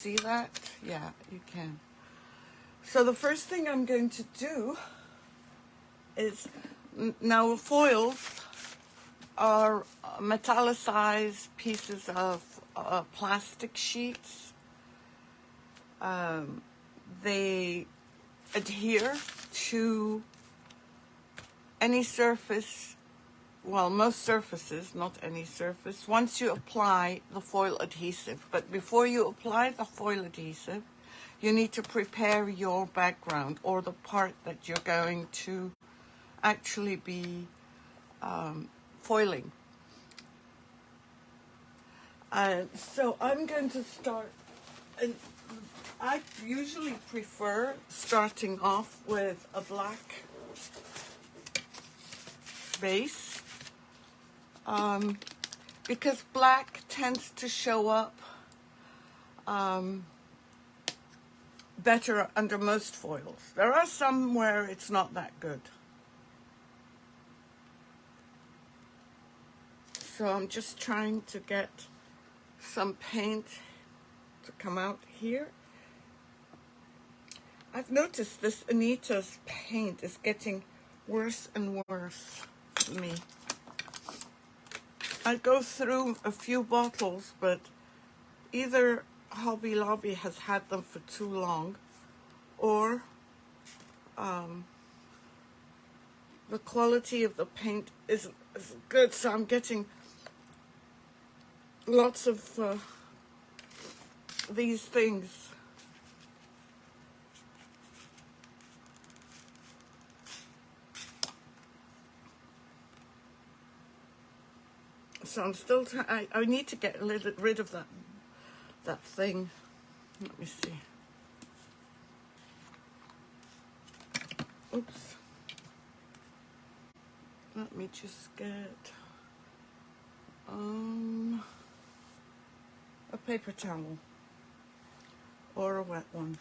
see that? Yeah, you can. So the first thing I'm going to do is, now foils are metallicized pieces of plastic sheets. They adhere to any surface, well, most surfaces, not any surface, once you apply the foil adhesive. But before you apply the foil adhesive, you need to prepare your background, or the part that you're going to actually be foiling. So I'm going to start, and I usually prefer starting off with a black base, because black tends to show up better under most foils. There are some where it's not that good. So I'm just trying to get some paint to come out here. I've noticed this Anita's paint is getting worse and worse for me. I go through a few bottles, but either Hobby Lobby has had them for too long, or the quality of the paint isn't good, so I'm getting lots of these things. So I'm still trying. I need to get rid of that thing. Let me see. Oops. Let me just get a paper towel or a wet one.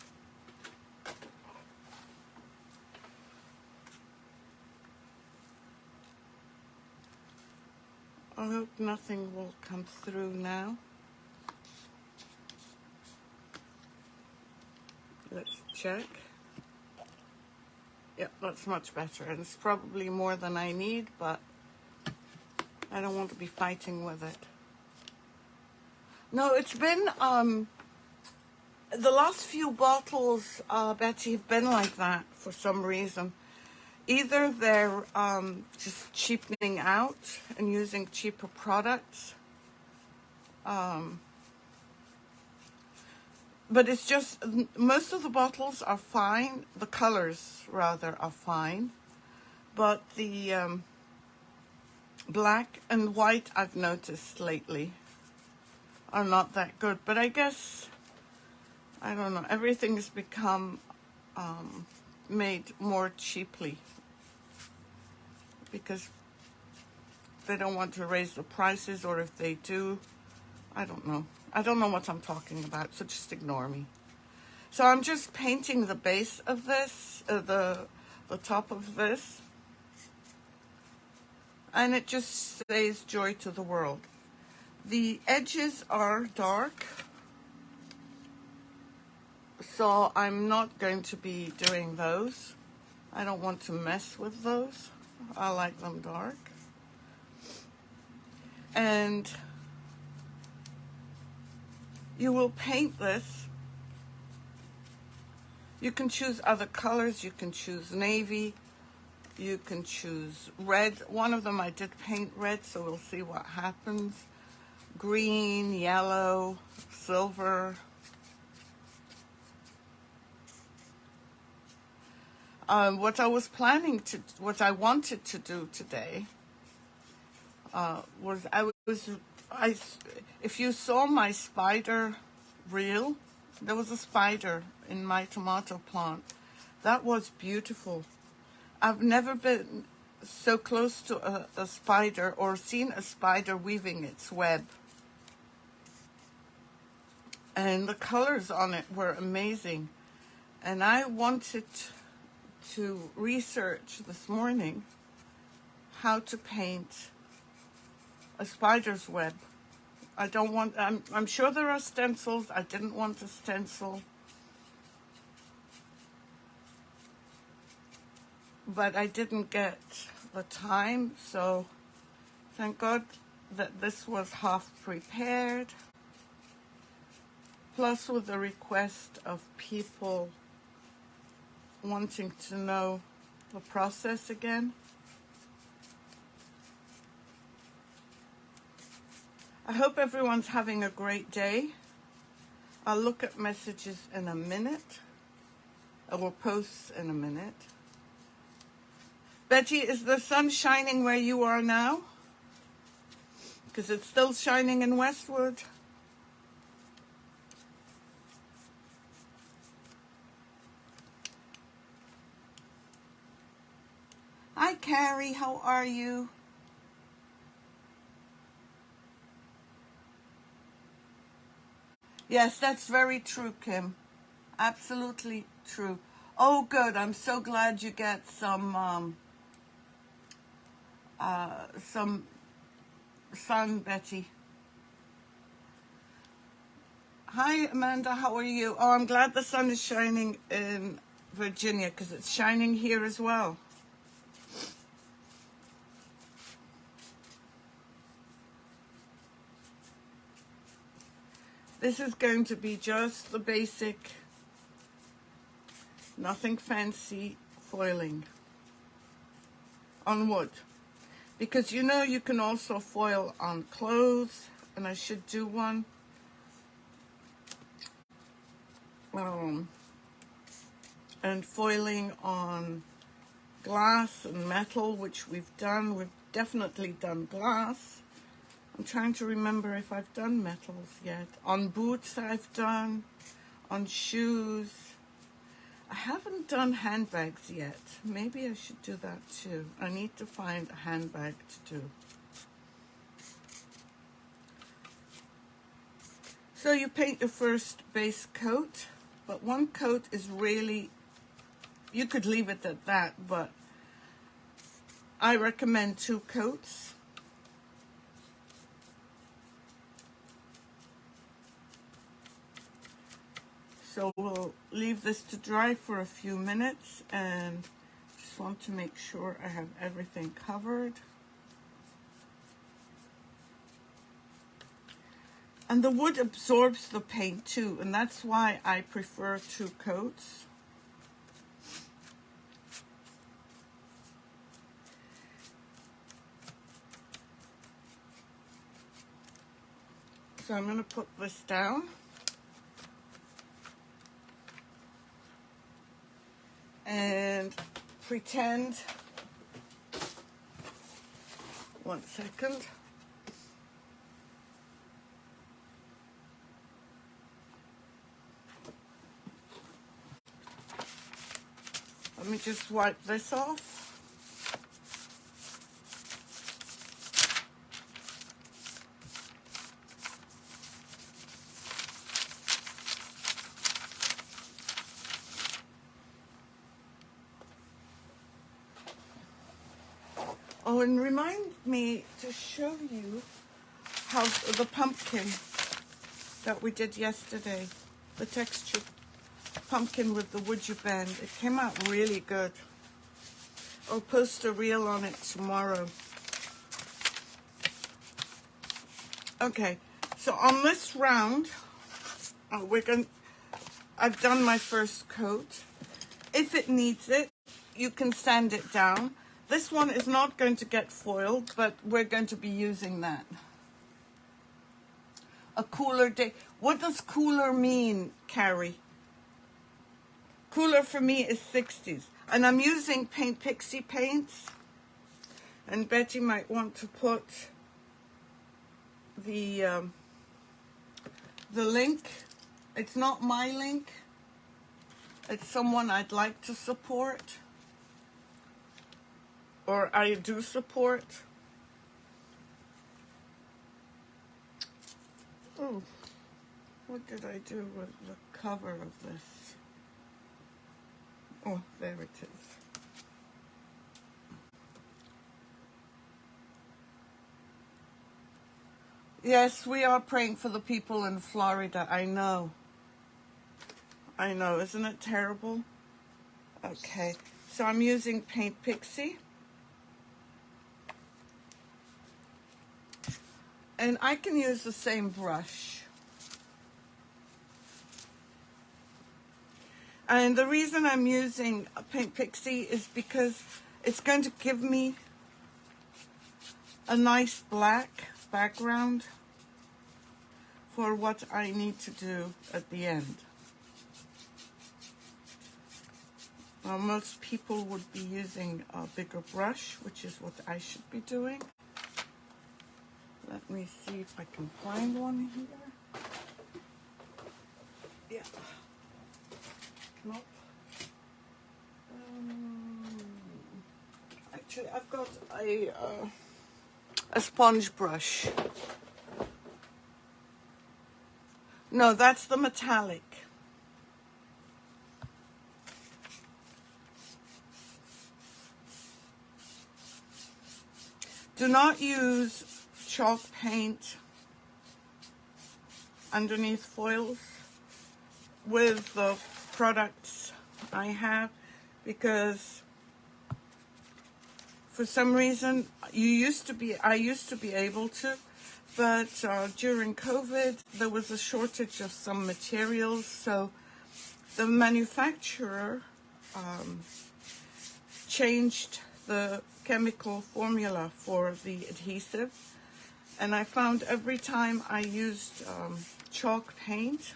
I hope nothing will come through now. Let's check. Yeah, that's much better. And it's probably more than I need, but I don't want to be fighting with it. No, it's been, the last few bottles, Betsy, have been like that for some reason. Either they're just cheapening out and using cheaper products. But it's just, most of the bottles are fine. The colors, rather, are fine. But the black and white, I've noticed lately, are not that good. But I guess, I don't know, everything has become made more cheaply, because they don't want to raise the prices, or if they do, I don't know. I don't know what I'm talking about, so just ignore me. So I'm just painting the base of this, the top of this, and it just says joy to the world. The edges are dark, so I'm not going to be doing those. I don't want to mess with those. I like them dark. And you will paint this. You can choose other colors. You can choose navy. You can choose red. One of them I did paint red, so we'll see what happens. Green, yellow, silver. What I wanted to do today if you saw my spider reel, there was a spider in my tomato plant. That was beautiful. I've never been so close to a spider, or seen a spider weaving its web. And the colors on it were amazing. And I wanted to research this morning how to paint a spider's web I don't want, I'm sure there are stencils. I didn't want a stencil. But I didn't get the time, so thank God that this was half prepared. Plus with the request of people wanting to know the process again. I hope everyone's having a great day. I'll look at messages in a minute. I will post in a minute. Betty, is the sun shining where you are now? Because it's still shining in Westwood. Hi, Carrie. How are you? Yes, that's very true, Kim. Absolutely true. Oh, good. I'm so glad you get some sun, Betty. Hi, Amanda. How are you? Oh, I'm glad the sun is shining in Virginia because it's shining here as well. This is going to be just the basic, nothing fancy foiling on wood. Because you know you can also foil on clothes, and I should do one. And foiling on glass and metal, which we've done. We've definitely done glass. I'm trying to remember if I've done metals yet. On boots I've done, on shoes. I haven't done handbags yet. Maybe I should do that too. I need to find a handbag to do. So you paint your first base coat, but one coat is really, you could leave it at that, but I recommend 2 coats. So we'll leave this to dry for a few minutes, and just want to make sure I have everything covered. And the wood absorbs the paint too, and that's why I prefer 2 coats. So I'm going to put this down. And pretend, 1 second. Let me just wipe this off. Oh, and remind me to show you how the pumpkin that we did yesterday, the textured pumpkin with the WoodUBend, it came out really good. I'll post a reel on it tomorrow. Okay, so on this round, I've done my first coat. If it needs it, you can sand it down. This one is not going to get foiled, but we're going to be using that. A cooler day. What does cooler mean, Carrie? Cooler for me is 60s. And I'm using Paint Pixie paints. And Betty might want to put the link. It's not my link. It's someone I'd like to support. Or I do support. Oh, what did I do with the cover of this? Oh, there it is. Yes, we are praying for the people in Florida. I know. I know. Isn't it terrible? Okay. So I'm using Paint Pixie. And I can use the same brush. And the reason I'm using Paint Pixie is because it's going to give me a nice black background for what I need to do at the end. Well, most people would be using a bigger brush, which is what I should be doing. Let me see if I can find one here. Yeah. Nope. Actually, I've got a sponge brush. No, that's the metallic. Do not use chalk paint underneath foils with the products I have, because for some reason I used to be able to, but during COVID there was a shortage of some materials, so the manufacturer changed the chemical formula for the adhesive, and I found every time I used chalk paint,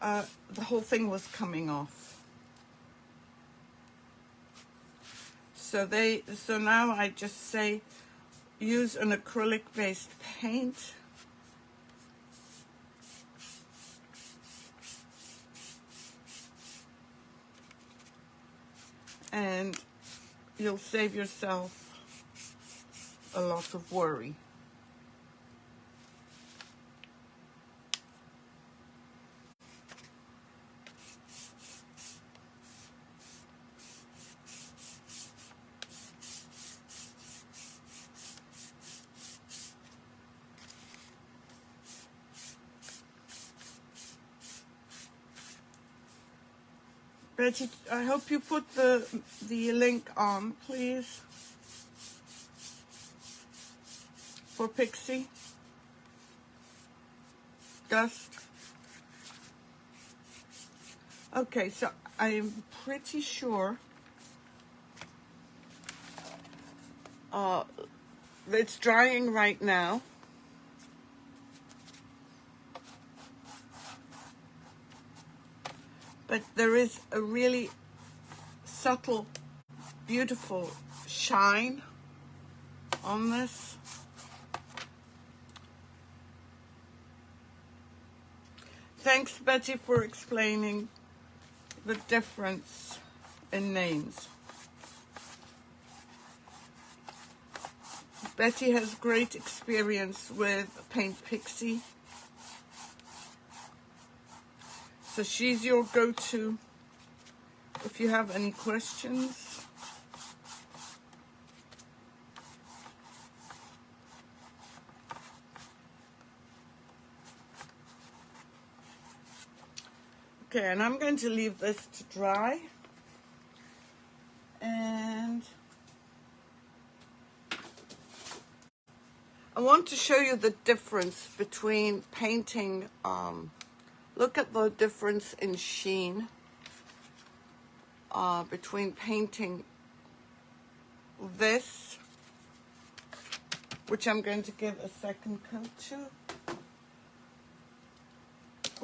the whole thing was coming off. So now I just say use an acrylic based paint, and you'll save yourself a lot of worry. Betty, I hope you put the link on, please, for Pixie Dust. Okay, so I'm pretty sure it's drying right now. But there is a really subtle, beautiful shine on this. Thanks, Betty, for explaining the difference in names. Betty has great experience with Paint Pixie, so she's your go-to if you have any questions. Okay, and I'm going to leave this to dry. And I want to show you the difference between painting. Look at the difference in sheen between painting this, which I'm going to give a second coat to.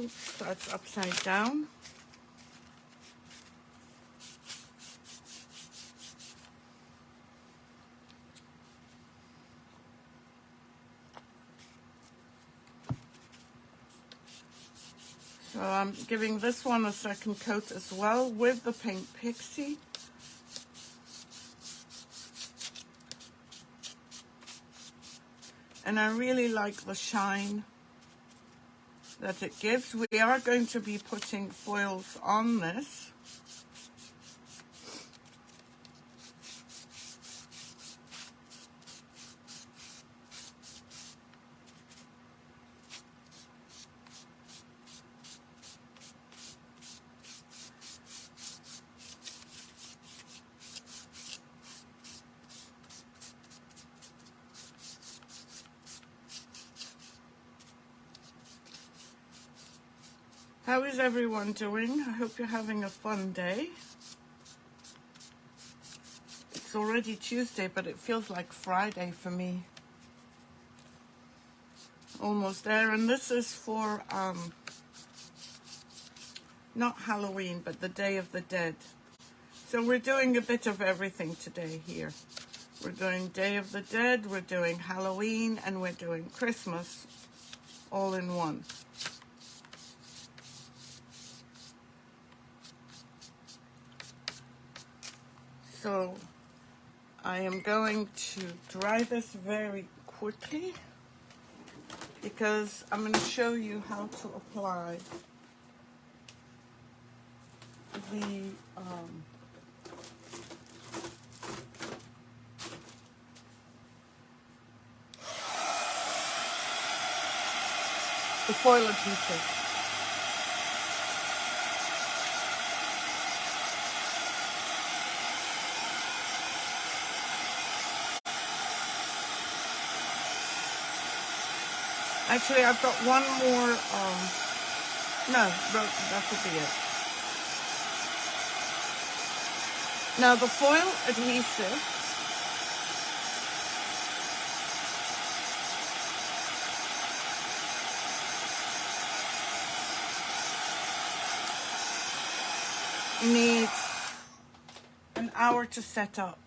Oops, that's upside down. So I'm giving this one a second coat as well with the Paint Pixie. And I really like the shine that it gives. We are going to be putting foils on this. How is everyone doing? I hope you're having a fun day. It's already Tuesday, but it feels like Friday for me. Almost there. And this is for, not Halloween, but the Day of the Dead. So we're doing a bit of everything today here. We're doing Day of the Dead, we're doing Halloween, and we're doing Christmas all in one. So I am going to dry this very quickly because I'm going to show you how to apply the foil adhesive. Actually, I've got one more, no, that will be it. Now the foil adhesive needs an hour to set up.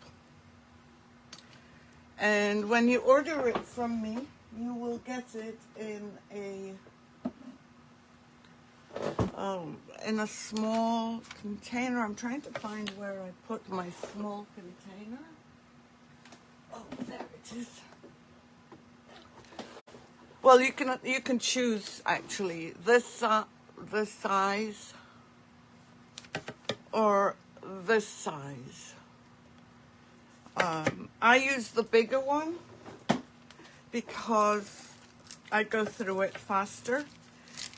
And when you order it from me, you will get it in a small container. I'm trying to find where I put my small container. Oh, there it is. Well, you can choose actually this size or this size. I use the bigger one because I go through it faster.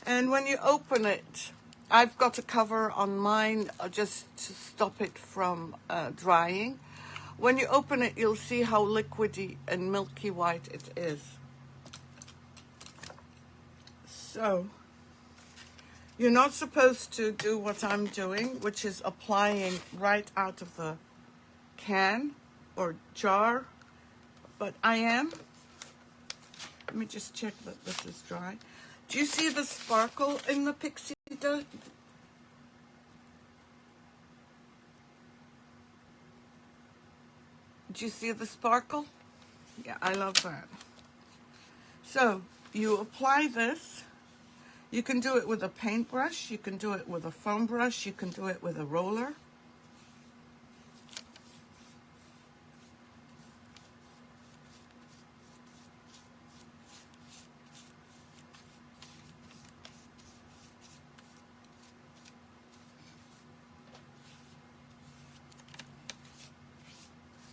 And when you open it, I've got a cover on mine just to stop it from drying. When you open it, you'll see how liquidy and milky white it is. So, you're not supposed to do what I'm doing, which is applying right out of the can or jar, but I am. Let me just check that this is dry. Do you see the sparkle in the Pixie Dust? Do you see the sparkle? Yeah, I love that. So you apply this. You can do it with a paintbrush, you can do it with a foam brush, you can do it with a roller.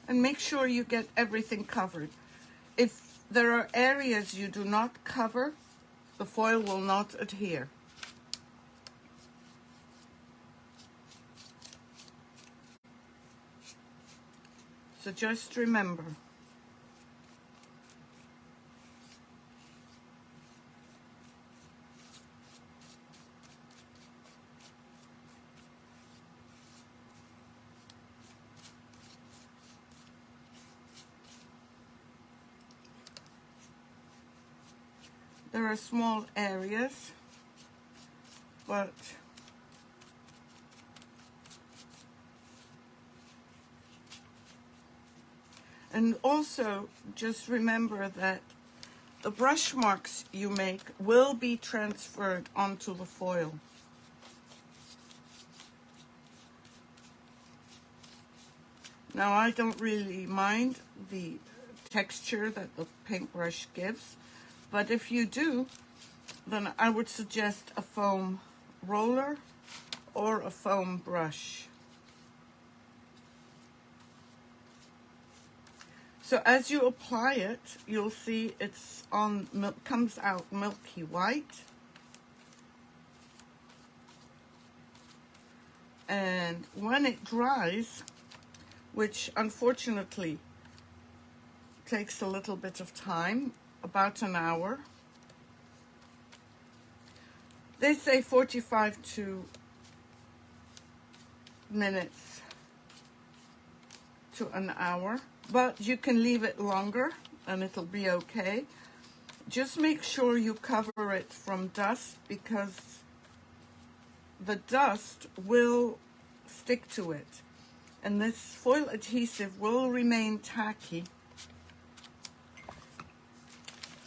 And make sure you get everything covered. If there are areas you do not cover, the foil will not adhere. So just remember. There are small areas, but and also just remember that the brush marks you make will be transferred onto the foil. Now I don't really mind the texture that the paintbrush gives, but if you do, then I would suggest a foam roller or a foam brush. So as you apply it, you'll see it's comes out milky white. And when it dries, which unfortunately takes a little bit of time, about an hour, They say 45 minutes to an hour, but you can leave it longer and it'll be okay. Just make sure you cover it from dust, because the dust will stick to it, and this foil adhesive will remain tacky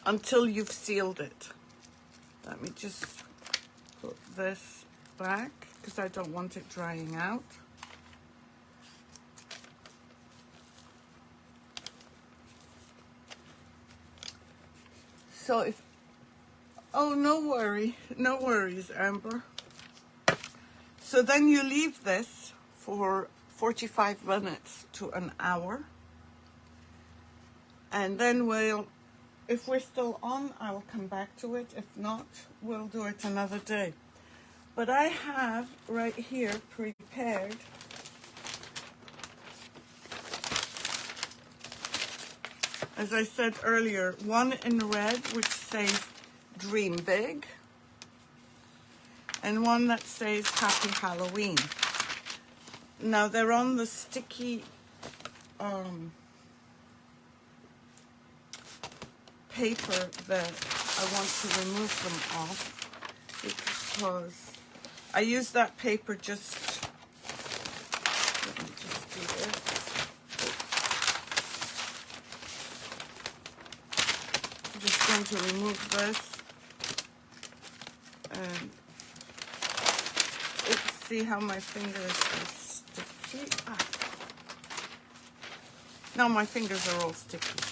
until you've sealed it. Let me just put this back because I don't want it drying out. So if, oh, no worries, Amber. So then you leave this for 45 minutes to an hour. And then if we're still on, I'll come back to it. If not, we'll do it another day. But I have right here prepared as I said earlier, one in red which says Dream Big, and one that says Happy Halloween. Now they're on the sticky paper that I want to remove them off, because I use that paper just, let me just do this. I'm just going to remove this, and oops, see how my fingers are sticky? Now my fingers are all sticky.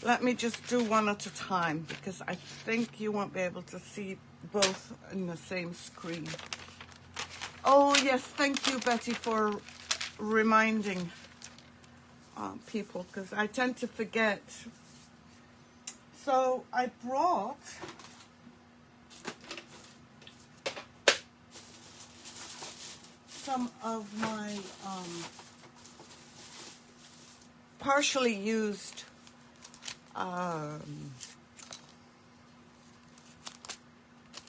Let me just do one at a time, because I think you won't be able to see both in the same screen. Oh yes, thank you, Betty, for reminding people, because I tend to forget. So I brought some of my partially used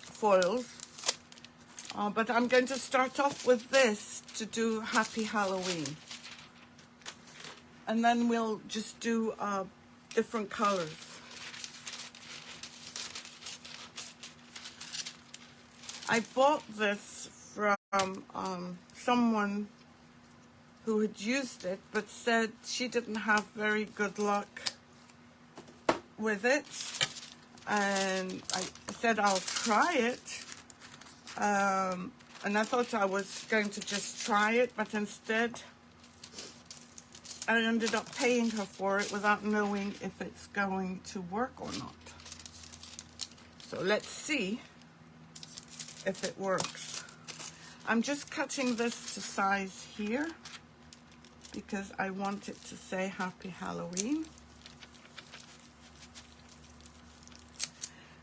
foils, but I'm going to start off with this to do Happy Halloween, and then we'll just do different colors. I bought this from someone who had used it but said she didn't have very good luck with it, and I said I'll try it, and I thought I was going to just try it, but instead I ended up paying her for it without knowing if it's going to work or not. So let's see if it works. I'm just cutting this to size here because I want it to say Happy Halloween.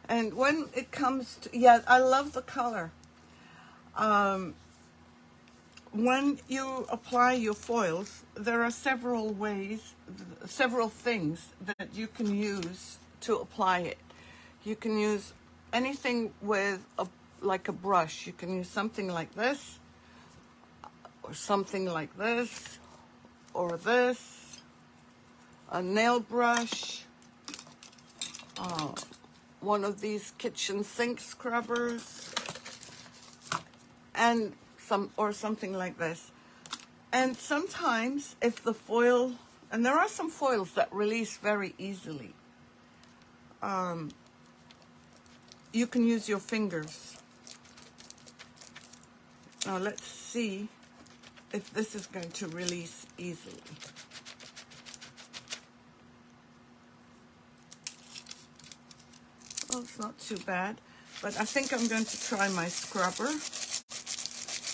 And when it comes to, yeah, I love the color. When you apply your foils, there are several ways, several things that you can use to apply it. You can use anything with like a brush. You can use something like this, or something like this, or this, a nail brush, one of these kitchen sink scrubbers, and something like this. And sometimes if the foil, and there are some foils that release very easily, you can use your fingers. Now let's see if this is going to release easily. Well, it's not too bad, but I think I'm going to try my scrubber,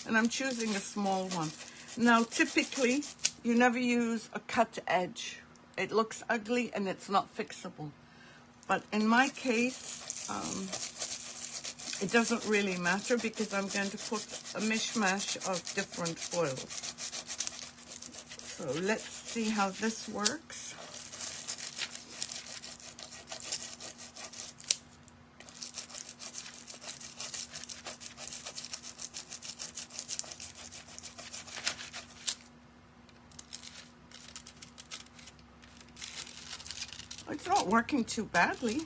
and I'm choosing a small one. Now typically you never use a cut edge. It looks ugly and it's not fixable, but in my case it doesn't really matter, because I'm going to put a mishmash of different foils. So let's see how this works. not working too badly.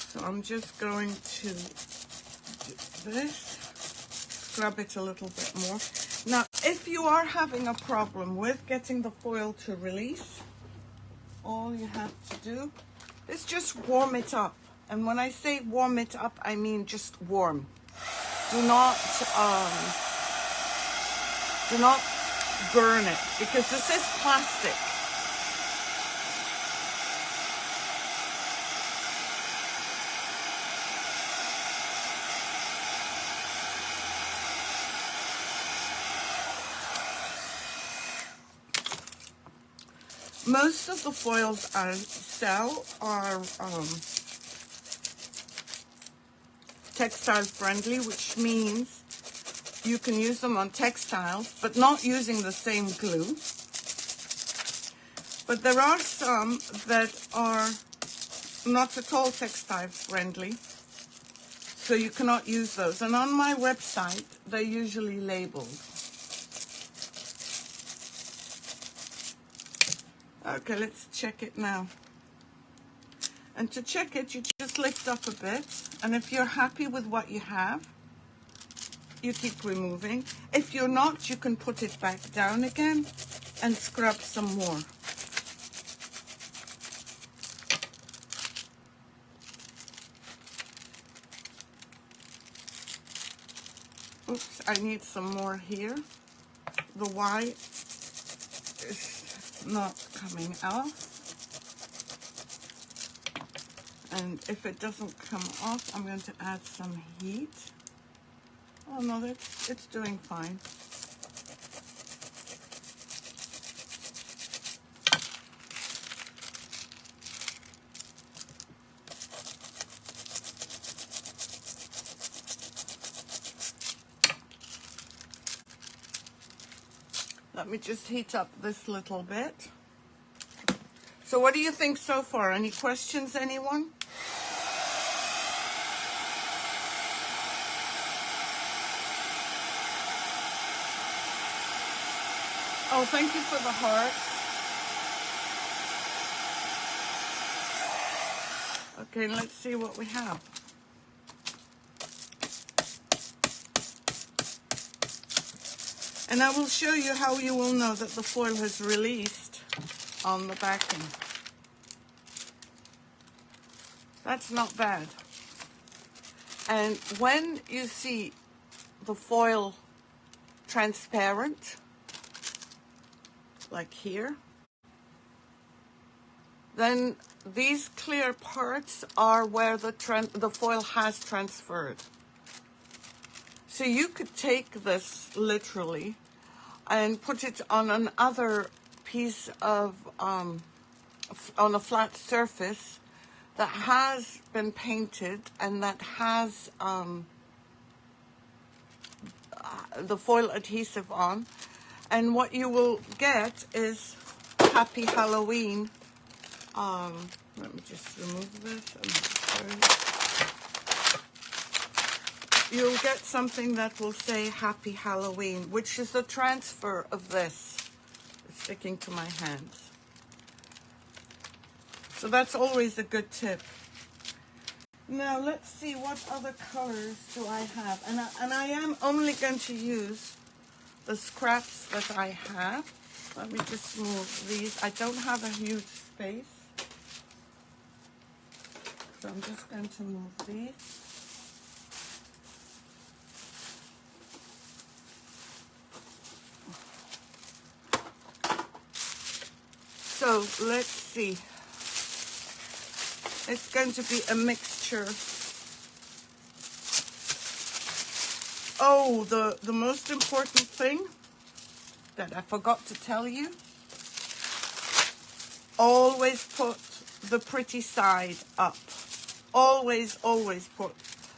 So I'm just going to do this, scrub it a little bit more. Now, if you are having a problem with getting the foil to release, all you have to do is just warm it up. And when I say warm it up, I mean just warm. Do not burn it, because this is plastic. Most of the foils I sell are textile friendly, which means you can use them on textiles, but not using the same glue. But there are some that are not at all textile friendly, so you cannot use those. And on my website, they're usually labeled. Okay, let's check it now. And to check it, you just lift up a bit, and if you're happy with what you have, you keep removing. If you're not, you can put it back down again and scrub some more. Oops, I need some more here. The white is not coming out. And if it doesn't come off, I'm going to add some heat. Oh no, it's doing fine. Let me just heat up this little bit. So what do you think so far? Any questions, anyone? Oh, thank you for the heart. Okay, let's see what we have. And I will show you how you will know that the foil has released on the backing. That's not bad. And when you see the foil transparent, like here, then these clear parts are where the foil has transferred. So you could take this literally and put it on another piece of, on a flat surface that has been painted and that has the foil adhesive on. And what you will get is Happy Halloween. Let me just remove this. You'll get something that will say Happy Halloween, which is the transfer of this. It's sticking to my hands. So that's always a good tip. Now let's see, what other colors do I have? And I am only going to use the scraps that I have. Let me just move these. I don't have a huge space, so I'm just going to move these. So let's see. It's going to be a mixture. Oh, the most important thing that I forgot to tell you, always put the pretty side up. Always, always put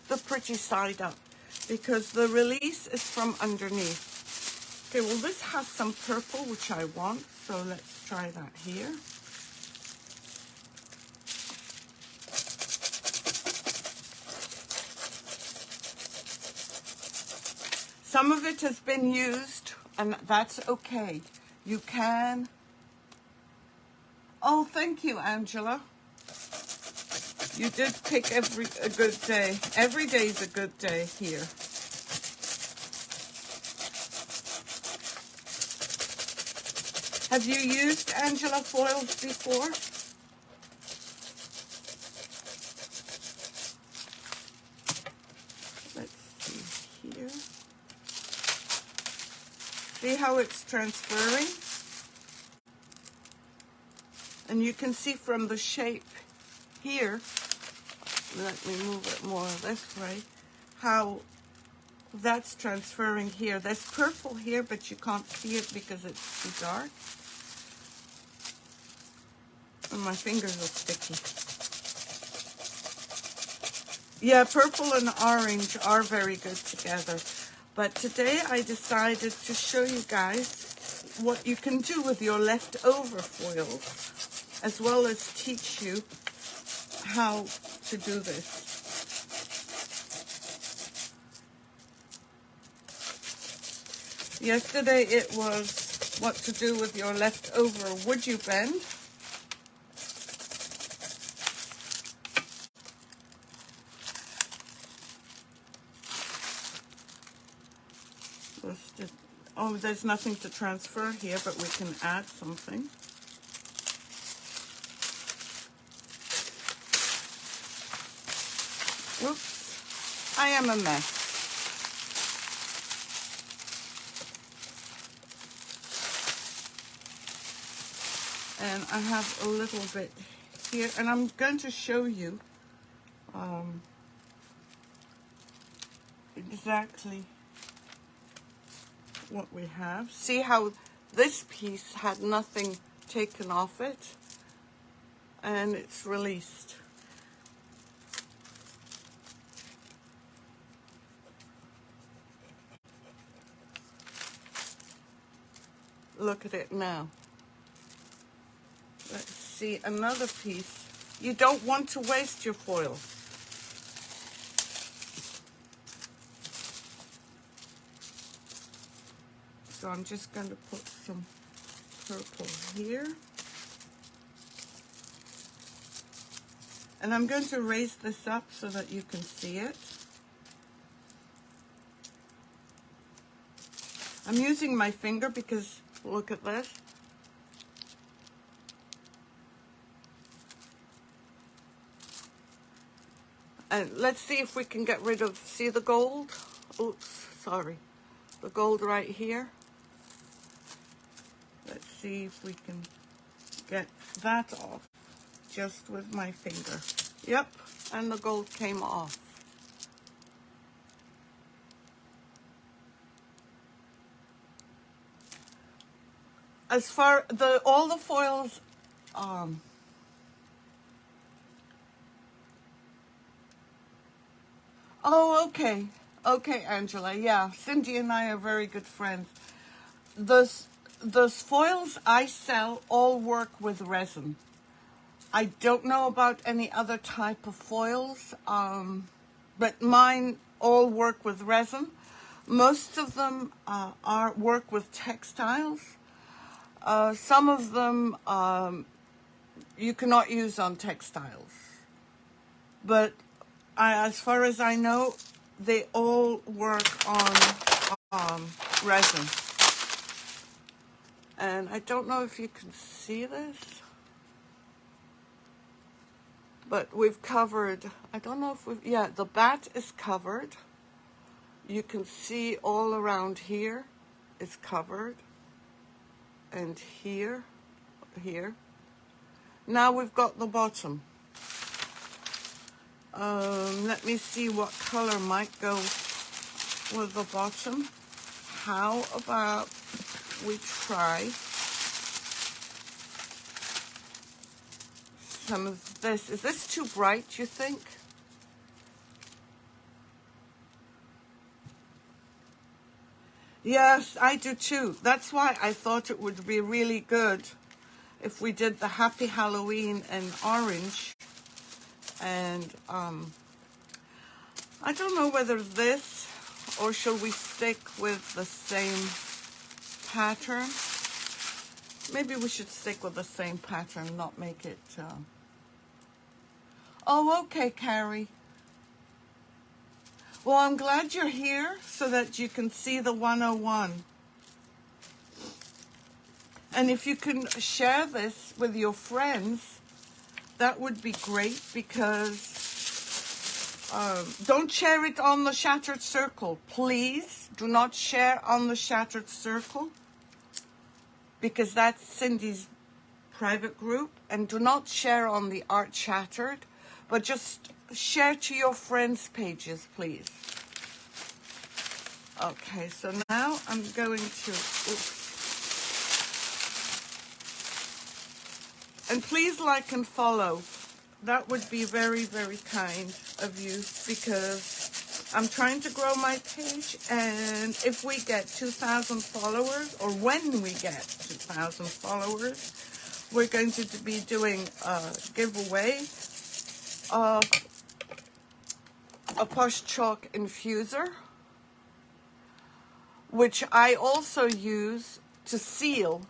the pretty side up, because the release is from underneath. Okay, well this has some purple, which I want, so let's try that here. Some of it has been used, and that's okay. You can. Oh, thank you, Angela. You did pick a good day. Every day is a good day here. Have you used Angela foils before? Let's see here. See how it's transferring? And you can see from the shape here, let me move it more this way, how that's transferring here. There's purple here, but you can't see it because it's too dark. And my fingers are sticky. Yeah, purple and orange are very good together. But today I decided to show you guys what you can do with your leftover foils, as well as teach you how to do this. Yesterday it was what to do with your leftover WoodUBend. Oh, there's nothing to transfer here, but we can add something. Whoops, I am a mess. And I have a little bit here, and I'm going to show you exactly what we have. See how this piece had nothing taken off it, and it's released. Look at it now. Let's see another piece. You don't want to waste your foil. So I'm just going to put some purple here. And I'm going to raise this up so that you can see it. I'm using my finger because look at this. And let's see if we can get rid of, see the gold? Oops, sorry. The gold right here. Let's see if we can get that off just with my finger. Yep, and the gold came off. As far all the foils, oh, okay. Okay, Angela, yeah. Cindy and I are very good friends. Those foils I sell all work with resin. I don't know about any other type of foils, but mine all work with resin. Most of them work with textiles. Some of them you cannot use on textiles. But as far as I know, they all work on resin. And I don't know if you can see this, but we've covered, I don't know if we've, yeah, the bat is covered. You can see all around here is covered. And here. Now we've got the bottom. Let me see what color might go with the bottom. How about we try some of this? Is this too bright, you think? Yes, I do too. That's why I thought it would be really good if we did the Happy Halloween in orange. And I don't know whether this, or shall we stick with the same pattern? Maybe we should stick with the same pattern, not make it... Oh, okay, Carrie. Well, I'm glad you're here so that you can see the 101. And if you can share this with your friends, that would be great, because don't share it on the Shattered Circle. Please do not share on the Shattered Circle, because that's Cindy's private group. And do not share on the Art Shattered, but just share to your friends' pages, please. Okay, so now I'm going to... Oops. And please like and follow. That would be very, very kind of you, because I'm trying to grow my page, and if we get 2,000 followers, or when we get 2,000 followers, we're going to be doing a giveaway of a Posh Chalk infuser, which I also use to seal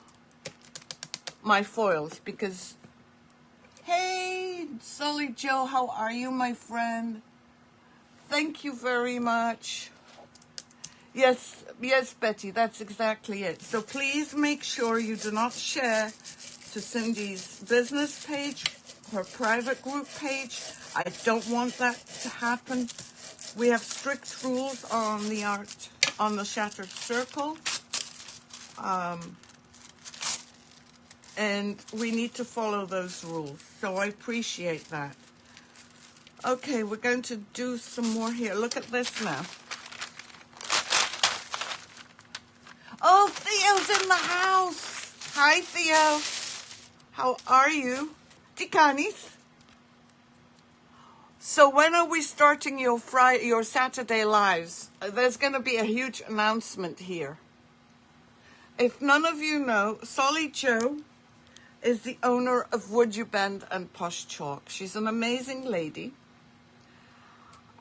my foils, because... Hey, Sully Joe, how are you, my friend? Thank you very much. Yes, Betty, that's exactly it. So please make sure you do not share to Cindy's business page, her private group page. I don't want that to happen. We have strict rules on the Shattered Circle. And we need to follow those rules. So I appreciate that. Okay, we're going to do some more here. Look at this now. Oh, Theo's in the house. Hi, Theo. How are you? Tikanis. So when are we starting your Saturday lives? There's going to be a huge announcement here. If none of you know, Solly Joe is the owner of WoodUBend and Posh Chalk. She's an amazing lady.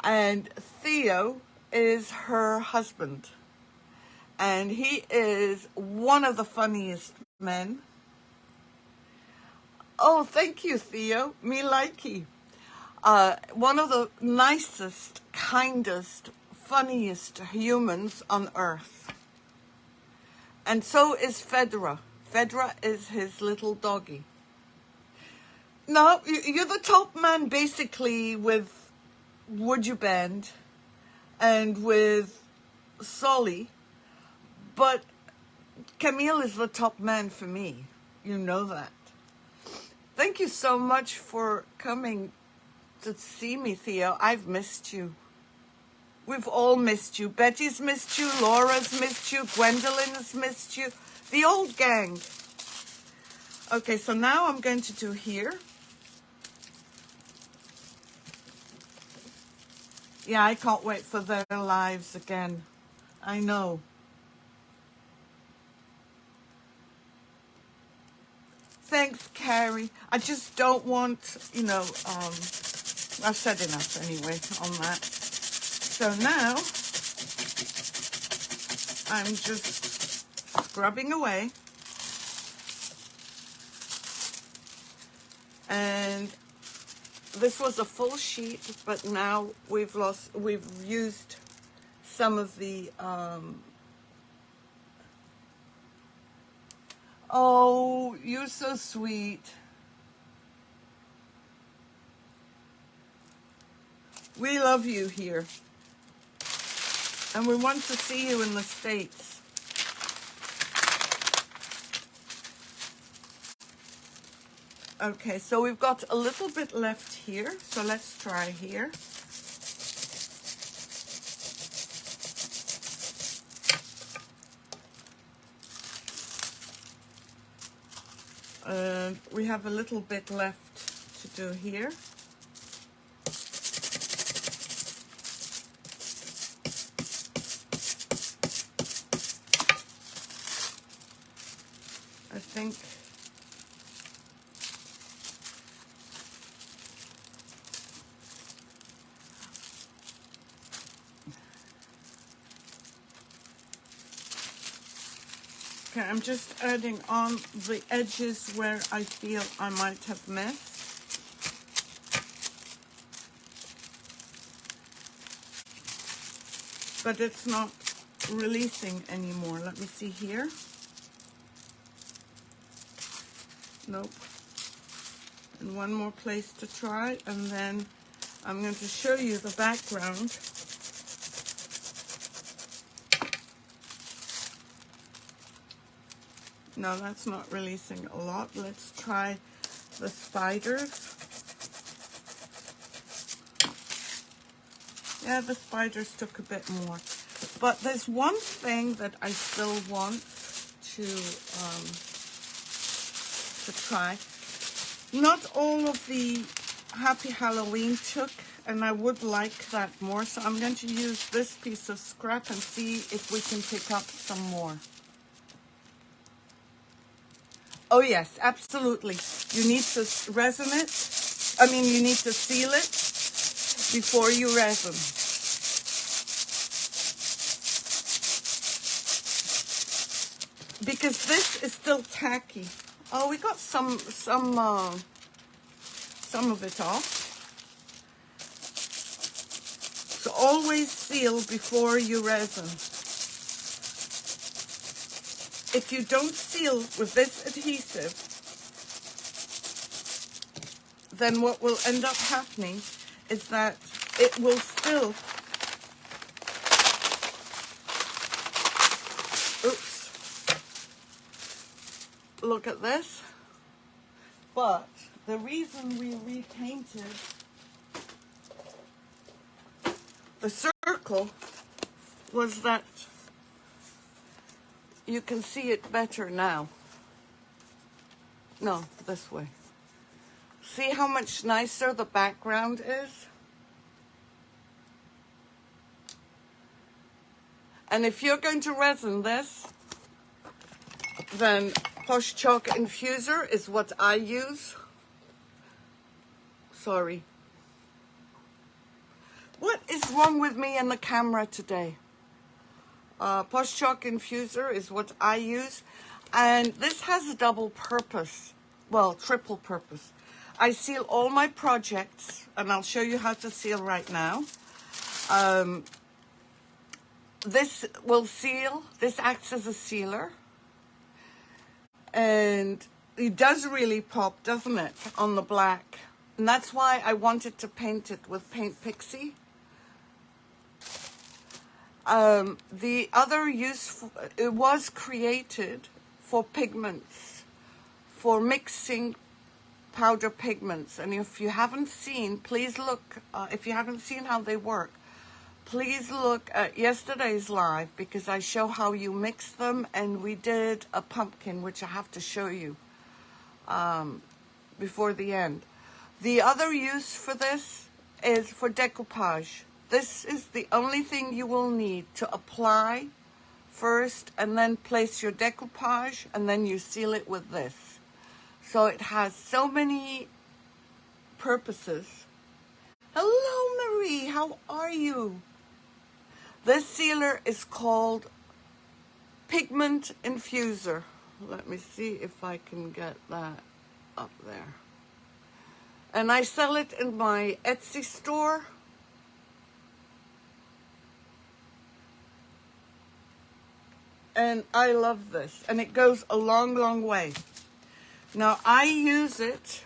And Theo is her husband. And he is one of the funniest men. Oh, thank you, Theo. Me likey. One of the nicest, kindest, funniest humans on earth. And so is Fedra. Fedra is his little doggy. No, you're the top man basically with WoodUBend and with Solly, but Camille is the top man for me. You know that. Thank you so much for coming to see me, Theo. I've missed you. We've all missed you. Betty's missed you. Laura's missed you. Gwendolyn's missed you. The old gang. Okay, so now I'm going to do here. Yeah, I can't wait for their lives again. I know. Thanks, Carrie. I just don't want, I've said enough anyway on that. So now, I'm just scrubbing away. And this was a full sheet, but now we've used some of the, oh, you're so sweet. We love you here. And we want to see you in the States. Okay, so we've got a little bit left here. So let's try here. We have a little bit left to do here. I think Okay, I'm just adding on the edges where I feel I might have missed. But it's not releasing anymore. Let me see here. Nope. And one more place to try, and then I'm going to show you the background. No, that's not releasing a lot. Let's try the spiders. Yeah, the spiders took a bit more. But there's one thing that I still want to try. Not all of the Happy Halloween took, and I would like that more. So I'm going to use this piece of scrap and see if we can pick up some more. Oh yes, absolutely. You need to resin it. You need to seal it before you resin. Because this is still tacky. Oh, we got some of it off. So always seal before you resin. If you don't seal with this adhesive, then what will end up happening is that it will still, oops, look at this. But the reason we repainted the circle was that you can see it better now. No, this way. See how much nicer the background is? And if you're going to resin this, then Posh Chalk Infuser is what I use. Sorry. What is wrong with me and the camera today? Posh Chalk Infuser is what I use. And this has a double purpose. Well, triple purpose. I seal all my projects, and I'll show you how to seal right now. This will seal. This acts as a sealer. And it does really pop, doesn't it, on the black. And that's why I wanted to paint it with Paint Pixie. The other use, it was created for pigments, for mixing powder pigments. And if you haven't seen, please look, if you haven't seen how they work, please look at yesterday's live, because I show how you mix them, and we did a pumpkin, which I have to show you before the end. The other use for this is for decoupage. This is the only thing you will need to apply first, and then place your decoupage, and then you seal it with this. So it has so many purposes. Hello, Marie, how are you? This sealer is called Pigment Infuser. Let me see if I can get that up there. And I sell it in my Etsy store. And I love this. And it goes a long, long way. Now, I use it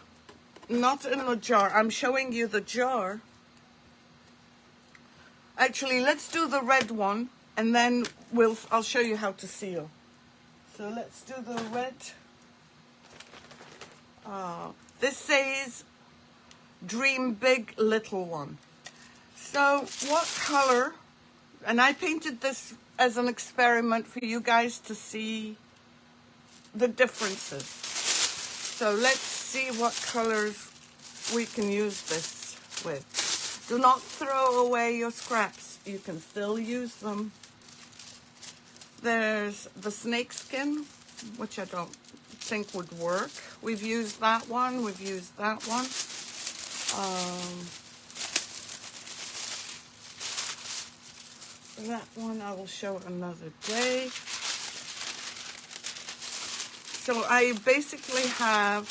not in the jar. I'm showing you the jar. Actually, let's do the red one, and then I'll show you how to seal. So let's do the red. This says Dream Big Little One. So what color, and I painted this as an experiment for you guys to see the differences. So let's see what colors we can use this with. Do not throw away your scraps. You can still use them. There's the snakeskin, which I don't think would work. We've used that one. We've used that one. That one I will show another day. So I basically have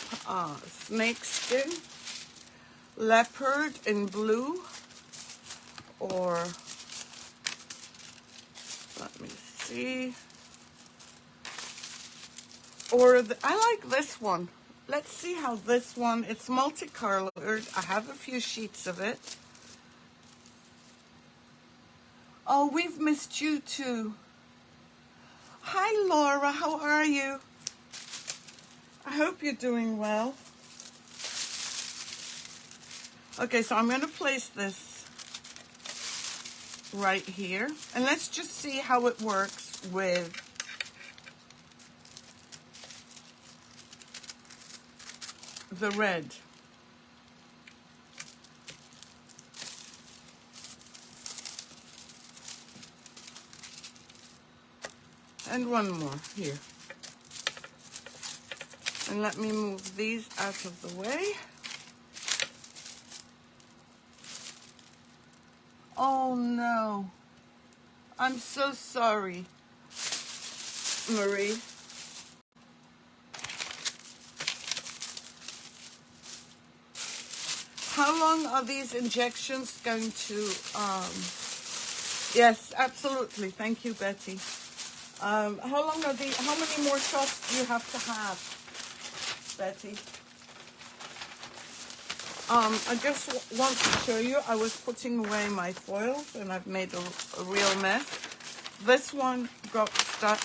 snake skin, leopard in blue, or let me see, or I like this one. Let's see how this one, it's multicolored. I have a few sheets of it. Oh, we've missed you too. Hi Laura, how are you? I hope you're doing well. Okay, so I'm going to place this right here. And let's just see how it works with the red. And one more here. And let me move these out of the way. Oh no. I'm so sorry, Marie. How long are these injections going to, yes, absolutely. Thank you, Betty. How long are how many more shots do you have to have, Betty? I just want to show you, I was putting away my foils and I've made a real mess. This one got stuck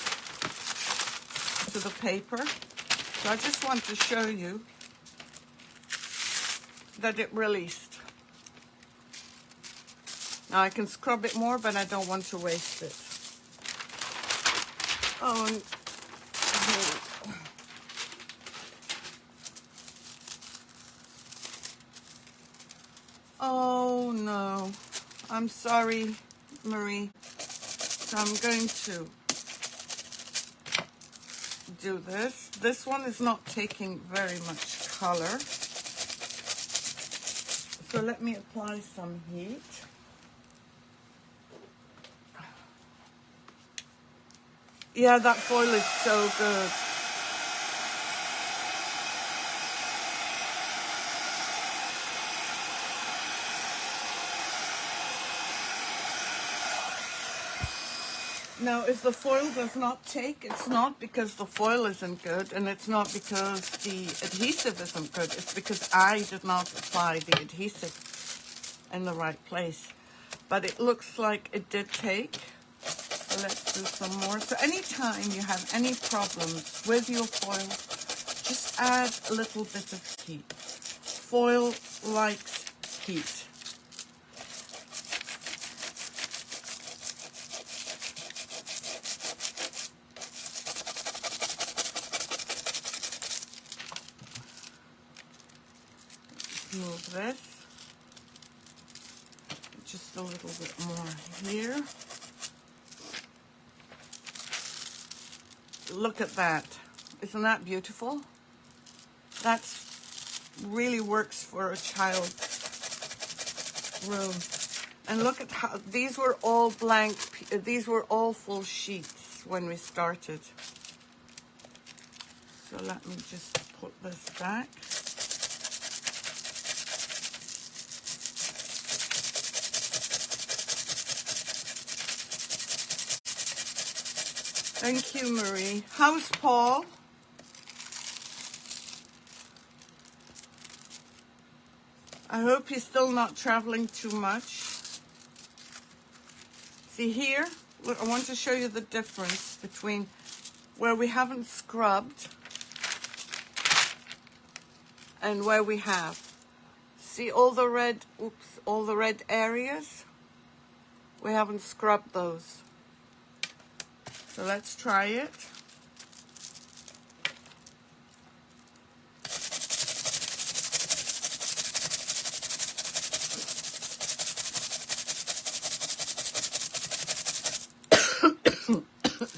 to the paper. So I just want to show you that it released. Now I can scrub it more, but I don't want to waste it. Oh, and oh no, I'm sorry, Marie. So I'm going to do this. This one is not taking very much color. So let me apply some heat. Yeah, that foil is so good. Now, if the foil does not take, it's not because the foil isn't good, and it's not because the adhesive isn't good. It's because I did not apply the adhesive in the right place. But it looks like it did take. So let's do some more. So anytime you have any problems with your foil, just add a little bit of heat. Foil likes heat. Move this. Just a little bit more here. Look at that. Isn't that beautiful? That's really works for a child's room. And look at how these were all blank, these were all full sheets when we started. So let me just put this back. Thank you, Marie. How's Paul? I hope he's still not traveling too much. See here, I want to show you the difference between where we haven't scrubbed and where we have. See all the red, oops, all the red areas? We haven't scrubbed those. So let's try it.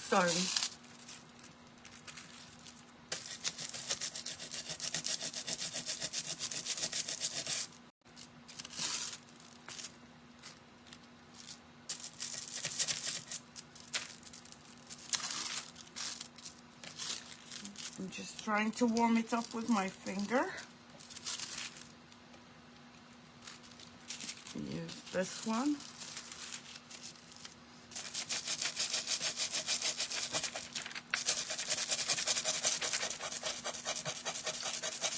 Sorry. I'm just trying to warm it up with my finger. Use this one.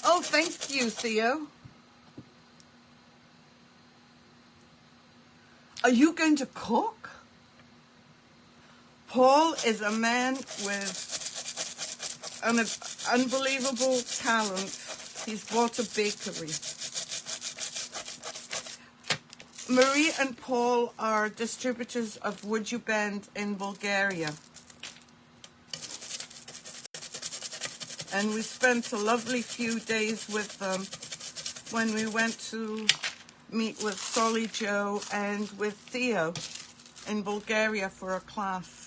Oh, thank you, Theo. Are you going to cook? Paul is a man with an unbelievable talent. He's bought a bakery. Marie and Paul are distributors of WoodUBend in Bulgaria. And we spent a lovely few days with them when we went to meet with Solly Joe and with Theo in Bulgaria for a class.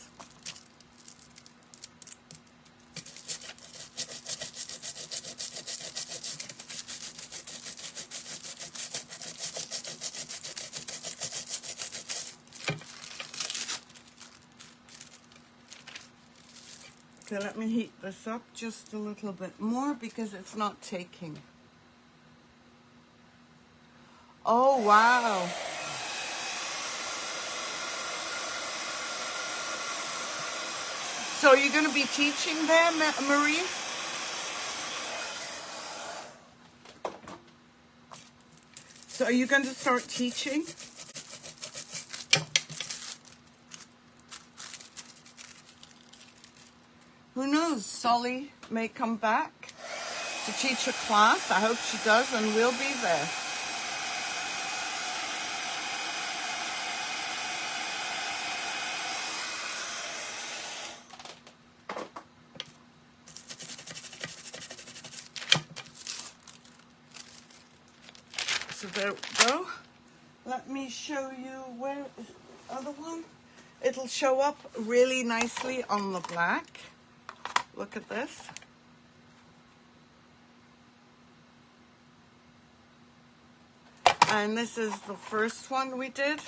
Okay, let me heat this up just a little bit more because it's not taking. Oh, wow. So are you going to be teaching there, Marie? So are you going to start teaching? Who knows? Solly may come back to teach a class. I hope she does, and we'll be there. So there we go. Let me show you where is the other one. It'll show up really nicely on the black. Look at this. And this is the first one we did.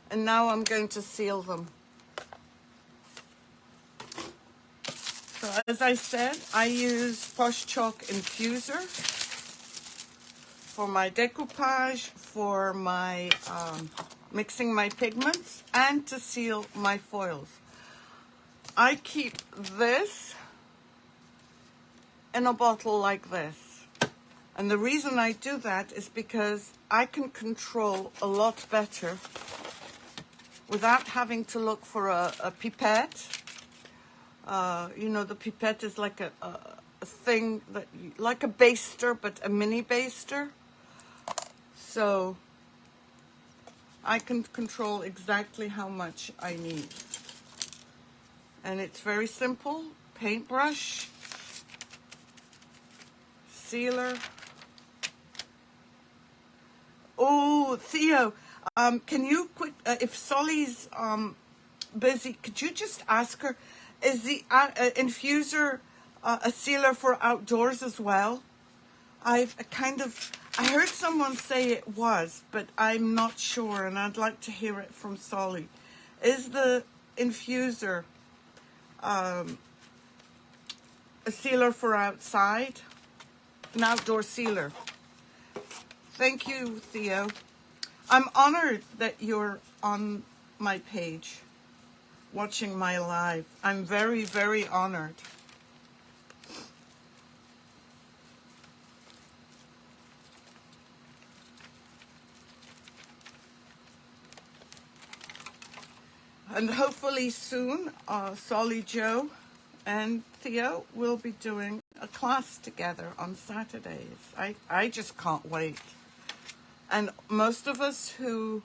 And now I'm going to seal them. So as I said, I use Posh Chalk Infuser for my decoupage, for my mixing my pigments, and to seal my foils. I keep this in a bottle like this. And the reason I do that is because I can control a lot better without having to look for a pipette. You know, the pipette is like a thing that, like a baster, but a mini baster. So I can control exactly how much I need. And it's very simple. Paintbrush, sealer. Oh, Theo, can you quick, if Solly's busy, could you just ask her, is the infuser a sealer for outdoors as well? I heard someone say it was, but I'm not sure, and I'd like to hear it from Solly. Is the infuser a sealer for outside? An outdoor sealer? Thank you, Theo. I'm honored that you're on my page, watching my live. I'm very, very honored. And hopefully soon, Solly Joe and Theo will be doing a class together on Saturdays. I just can't wait. And most of us who...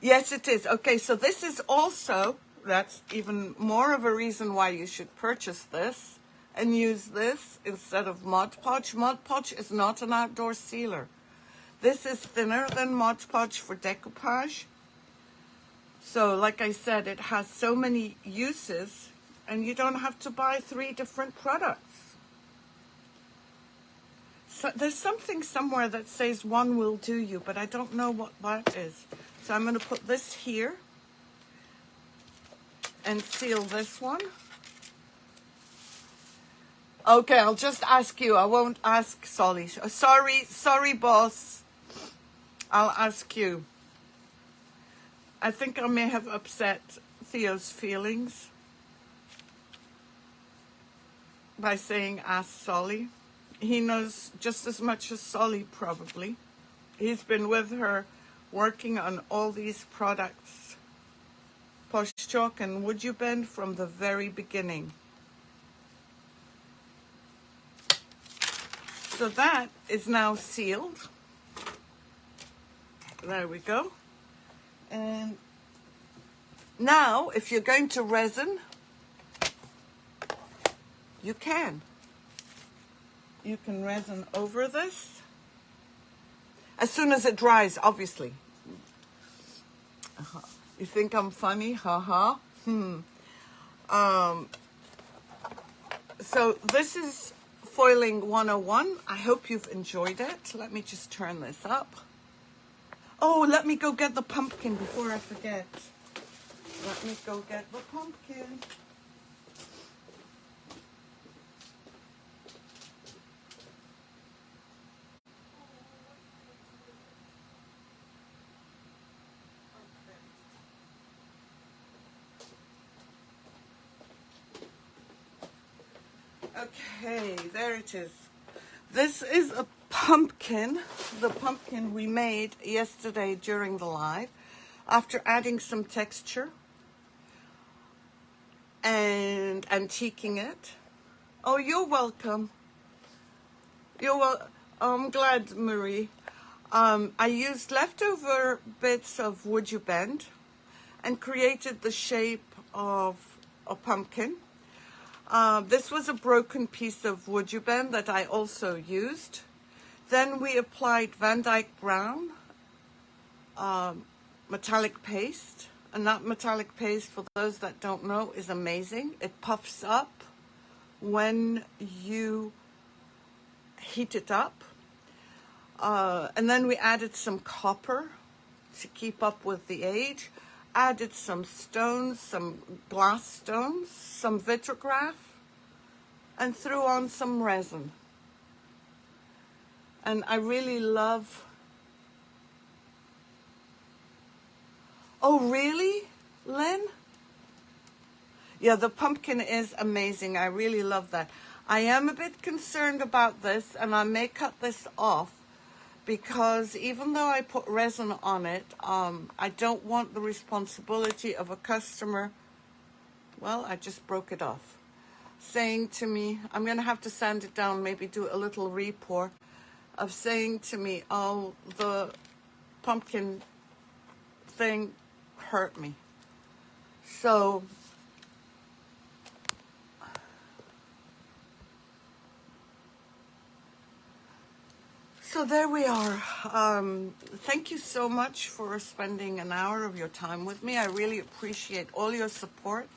Yes, it is. Okay, so this is also, that's even more of a reason why you should purchase this and use this instead of Mod Podge. Mod Podge is not an outdoor sealer. This is thinner than Mod Podge for decoupage. So, like I said, it has so many uses, and you don't have to buy 3 different products. So there's something somewhere that says one will do you, but I don't know what that is. So I'm going to put this here. and seal this one. Okay, I'll just ask you. I won't ask Solly. Sorry, boss. I'll ask you. I think I may have upset Theo's feelings by saying ask Solly. He knows just as much as Solly, probably. He's been with her working on all these products, Posh Chalk and WoodUBend, from the very beginning. So that is now sealed. There we go. And now, if you're going to resin, you can. You can resin over this. As soon as it dries, obviously. You think I'm funny? Haha. So this is Foiling 101. I hope you've enjoyed it. Let me just turn this up. Oh, let me go get the pumpkin before I forget. Let me go get the pumpkin. Okay, there it is. This is a pumpkin, the pumpkin we made yesterday during the live, after adding some texture and antiquing it. Oh, you're welcome. You're well. Oh, I'm glad, Marie. I used leftover bits of WoodUBend and created the shape of a pumpkin. This was a broken piece of WoodUBend that I also used. Then we applied Van Dyke Brown metallic paste. And that metallic paste, for those that don't know, is amazing. It puffs up when you heat it up. And then we added some copper to keep up with the age. Added some stones, some glass stones, some vitrograph, and threw on some resin. And I really love... Oh, really, Lynn? Yeah, the pumpkin is amazing. I really love that. I am a bit concerned about this, and I may cut this off, because even though I put resin on it, I don't want the responsibility of a customer, well, I just broke it off, saying to me, I'm going to have to sand it down, maybe do a little re-pour, of saying to me, oh, the pumpkin thing hurt me. So there we are. Thank you so much for spending an hour of your time with me. I really appreciate all your support.